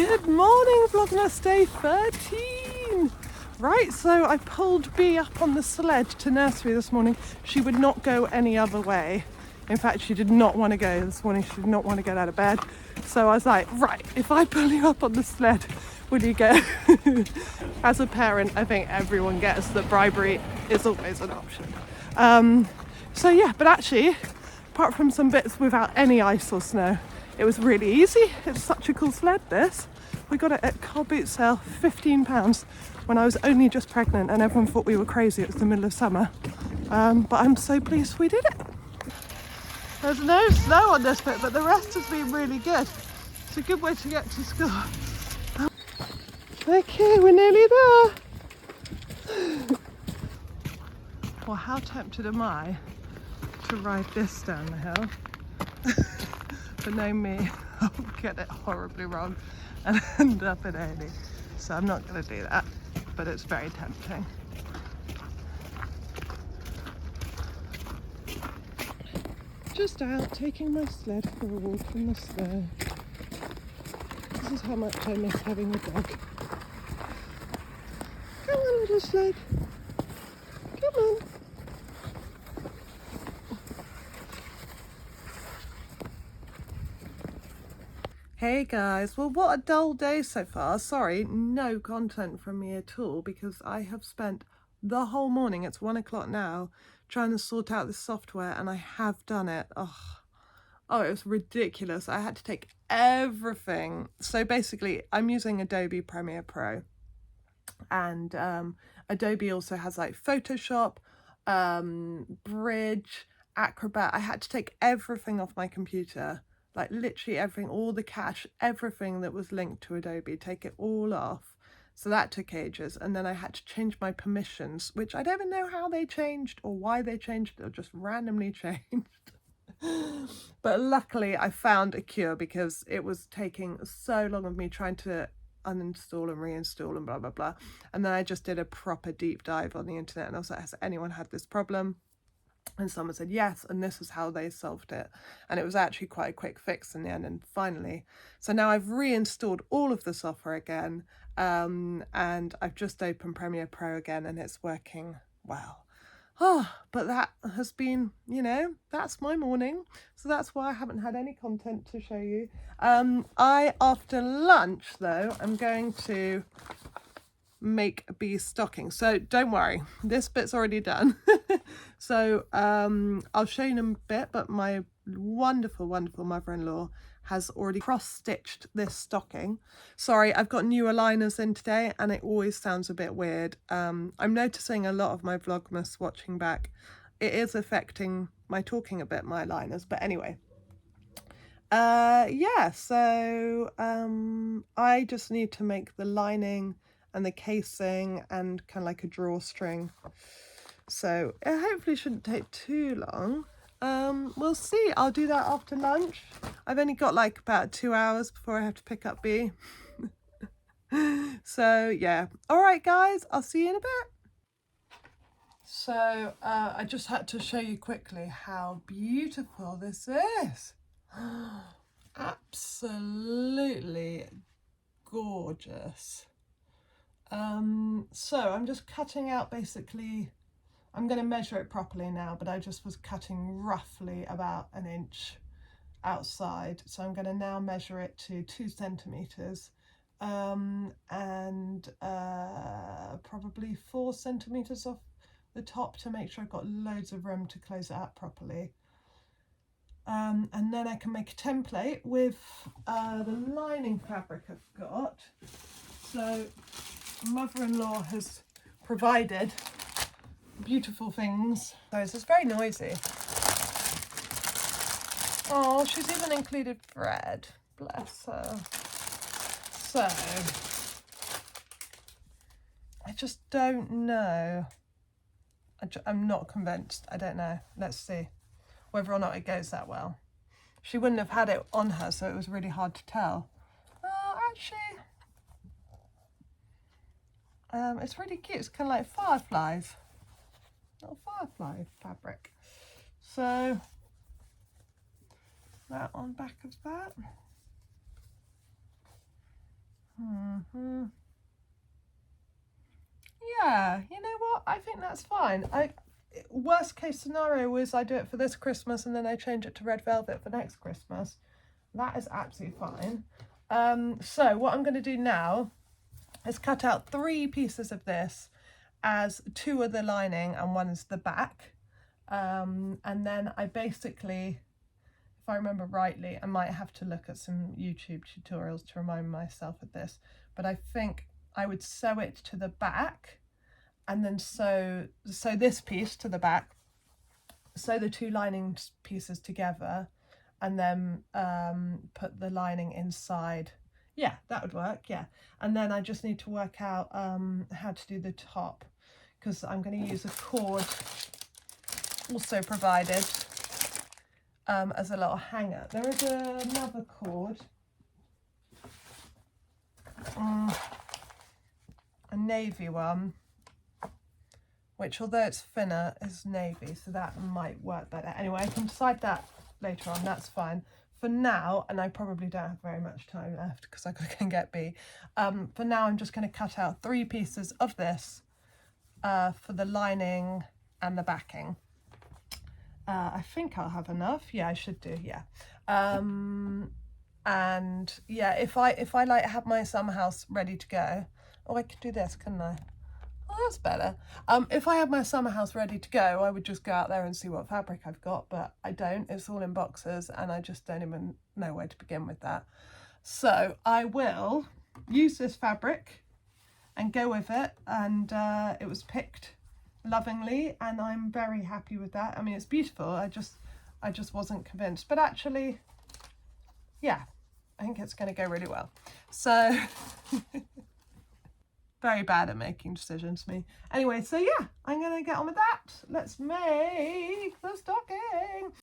Good morning, Vlogmas day 13. Right, so I pulled Bee up on the sled to nursery this morning. She would not go any other way. In fact, she did not want to go this morning. She did not want to get out of bed. So I was like, right, if I pull you up on the sled, will you go? As a parent, I think everyone gets that bribery is always an option. So yeah, but actually, apart from some bits without any ice or snow, it was really easy. It's such a cool sled, this. We got it at car boot sale, £15, when I was only just pregnant and everyone thought we were crazy. It was the middle of summer. But I'm so pleased we did it. There's no snow on this bit, but the rest has been really good. It's a good way to get to school. Okay, we're nearly there. Well, how tempted am I to ride this down the hill? But no me, I'll get it horribly wrong and end up in A&E. So I'm not going to do that, but it's very tempting. Just out taking my sled for a walk in the snow. This is how much I miss having a dog. Come on, little sled. Come on. Hey guys, well, what a dull day so far. Sorry, no content from me at all because I have spent the whole morning, it's 1 o'clock now, trying to sort out this software, and I have done it. Oh, it was ridiculous. I had to take everything. So basically, I'm using Adobe Premiere Pro, and Adobe also has like Photoshop, Bridge, Acrobat. I had to take everything off my computer. Like literally everything, all the cache, everything that was linked to Adobe, take it all off. So that took ages. And then I had to change my permissions, which I don't even know how they changed or why they changed. They just randomly changed. But luckily I found a cure because it was taking so long of me trying to uninstall and reinstall and blah, blah, blah. And then I just did a proper deep dive on the internet and I was like, has anyone had this problem? And someone said yes, and this is how they solved it. And it was actually quite a quick fix in the end, and finally. So now I've reinstalled all of the software again, and I've just opened Premiere Pro again, and it's working well. But that has been, that's my morning. So that's why I haven't had any content to show you. After lunch, though, I'm going to make a Bee stocking. So don't worry, this bit's already done. So I'll show you in a bit, but my wonderful mother-in-law has already cross-stitched this stocking. Sorry, I've got new aligners in today and it always sounds a bit weird. I'm noticing a lot of my Vlogmas watching back. It is affecting my talking a bit, my aligners, but anyway. Yeah, so I just need to make the lining and the casing and kind of like a drawstring. So it hopefully shouldn't take too long. We'll see. I'll do that after lunch. I've only got like about 2 hours before I have to pick up Bee. So yeah. All right, guys, I'll see you in a bit. So I just had to show you quickly how beautiful this is. Absolutely gorgeous. So I'm just cutting out basically, I'm going to measure it properly now, but I just was cutting roughly about 1 inch outside. So I'm going to now measure it to 2 centimeters, and probably 4 centimeters off the top to make sure I've got loads of room to close it out properly. And then I can make a template with the lining fabric I've got. So mother-in-law has provided beautiful things. So it's just very noisy. Oh, she's even included bread. Bless her. So I just don't know. I'm not convinced. I don't know. Let's see whether or not it goes that well. She wouldn't have had it on her, so it was really hard to tell. Actually, it's really cute. It's kind of like fireflies. Little firefly fabric. So that on back of that. Yeah, you know what? I think that's fine. Worst case scenario is I do it for this Christmas and then I change it to red velvet for next Christmas. That is absolutely fine. So what I'm going to do now is cut out 3 pieces of this as 2 are the lining and 1 is the back. And then I basically, if I remember rightly, I might have to look at some YouTube tutorials to remind myself of this, but I think I would sew it to the back and then sew this piece to the back, sew the 2 lining pieces together, and then put the lining inside. Yeah, that would work, yeah. And then I just need to work out how to do the top, because I'm going to use a cord also provided as a little hanger. There is another cord, a navy one, which although it's thinner is navy, so that might work better. Anyway, I can decide that later on, that's fine. For now, and I probably don't have very much time left because I gotta go and get B. For now, I'm just gonna cut out 3 pieces of this for the lining and the backing. I think I'll have enough. Yeah, I should do, yeah. And yeah, if I like have my summer house ready to go, oh, I could do this, couldn't I? Oh, that's better. If I had my summer house ready to go, I would just go out there and see what fabric I've got, but I don't. It's all in boxes and I just don't even know where to begin with that. So I will use this fabric and go with it, and it was picked lovingly and I'm very happy with that. I mean, it's beautiful. I just wasn't convinced, but actually, yeah, I think it's going to go really well. So very bad at making decisions, me. Anyway, so yeah, I'm going to get on with that. Let's make the stocking.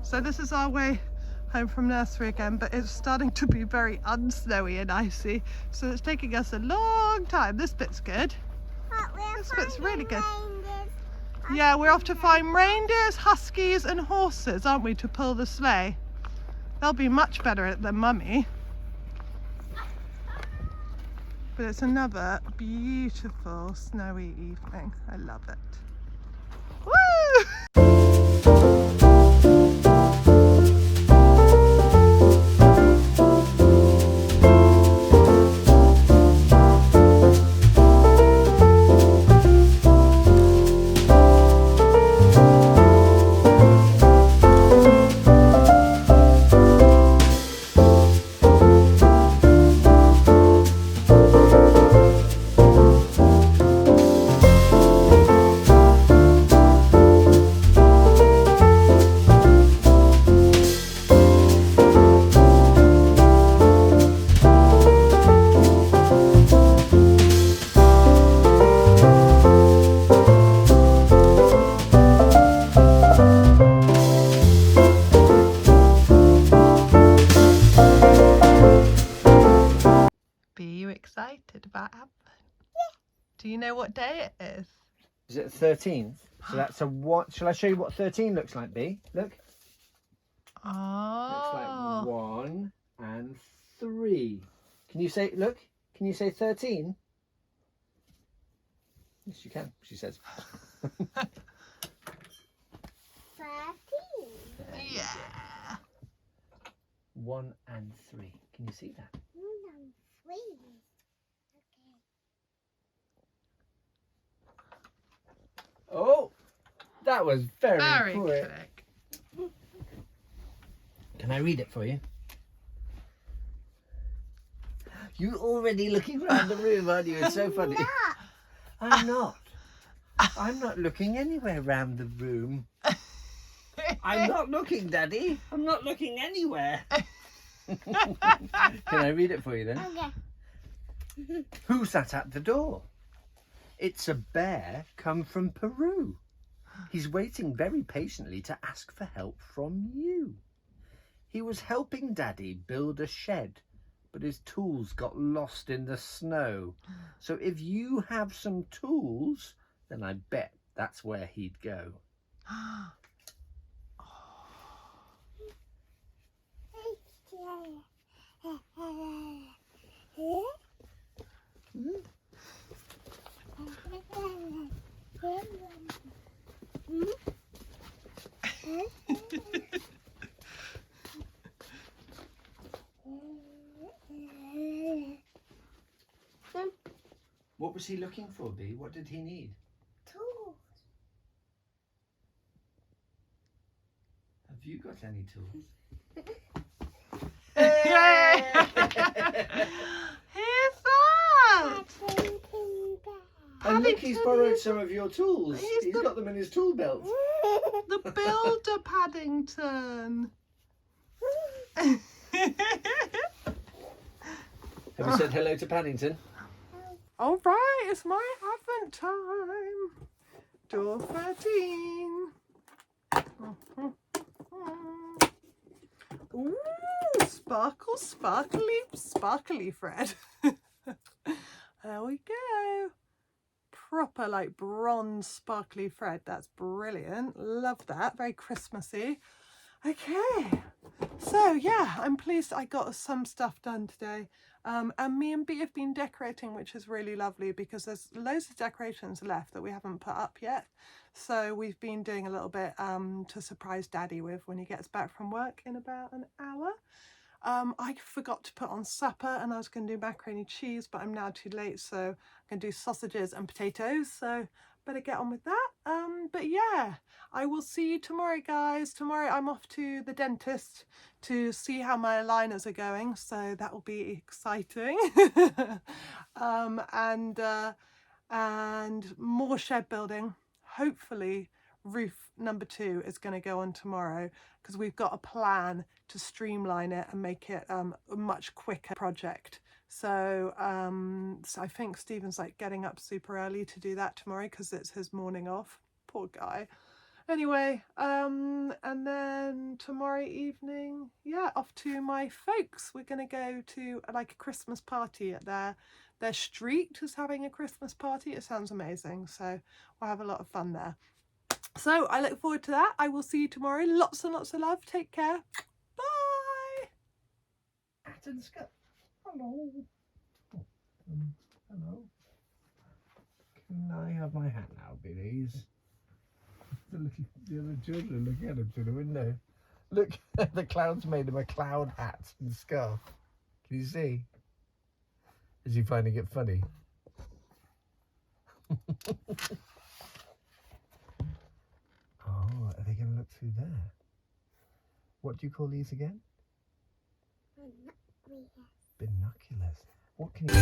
So this is our way home from nursery again, but it's starting to be very unsnowy and icy, so it's taking us a long time. This bit's good. This bit's really good. Yeah, we're off to find reindeers, huskies and horses, aren't we, to pull the sleigh. They'll be much better at it than Mummy. But it's another beautiful snowy evening. I love it. Woo! Excited about having? Yeah. Do you know what day it is? Is it 13th? So that's a what? Shall I show you what 13 looks like, B? Look. Oh. Looks like 1 and 3. Can you say, look, can you say 13? Yes, you can, she says. 13. Yeah. 1 and 3. Can you see that? 1 and 3. Okay. Oh, that was very quick. quick. Can I read it for you? You're already looking around the room, aren't you? It's so funny. No. I'm not. I'm not looking anywhere around the room. I'm not looking, Daddy. I'm not looking anywhere. Can I read it for you then? Okay. Who's that at the door? It's a bear come from Peru. He's waiting very patiently to ask for help from you. He was helping Daddy build a shed, but his tools got lost in the snow. So if you have some tools, then I bet that's where he'd go. What was he looking for, Bee? What did he need? Tools. Have you got any tools? Yay! Here's that! And look, he's borrowed some of your tools. He's He's the- got them in his tool belt. The Builder Paddington. Have you said hello to Paddington? All right, it's my advent time. Door 13. Ooh, sparkle, sparkly thread. There we go. Proper like bronze sparkly thread. That's brilliant. Love that. Very Christmassy. Okay. So yeah, I'm pleased I got some stuff done today. And me and Bea have been decorating, which is really lovely because there's loads of decorations left that we haven't put up yet. So we've been doing a little bit to surprise Daddy with when he gets back from work in about an hour. I forgot to put on supper and I was going to do macaroni cheese, but I'm now too late, so I'm going to do sausages and potatoes, so better get on with that. But yeah, I will see you tomorrow, guys. Tomorrow I'm off to the dentist to see how my aligners are going, so that will be exciting. And more shed building. Hopefully roof number 2 is going to go on tomorrow because we've got a plan to streamline it and make it a much quicker project. So so I think Stephen's like getting up super early to do that tomorrow because it's his morning off. Poor guy. Anyway, and then tomorrow evening, yeah, off to my folks. We're going to go to like a Christmas party at their street is having a Christmas party. It sounds amazing, so we'll have a lot of fun there. So I look forward to that. I will see you tomorrow. Lots and lots of love. Take care. Bye. Hello. Hello. Can I have my hat now, please? The other children are looking at him through the window. Look, the clouds made him a cloud hat and scarf. Can you see? Is he finding it funny? Oh, are they going to look through there? What do you call these again? Binoculars. What can you...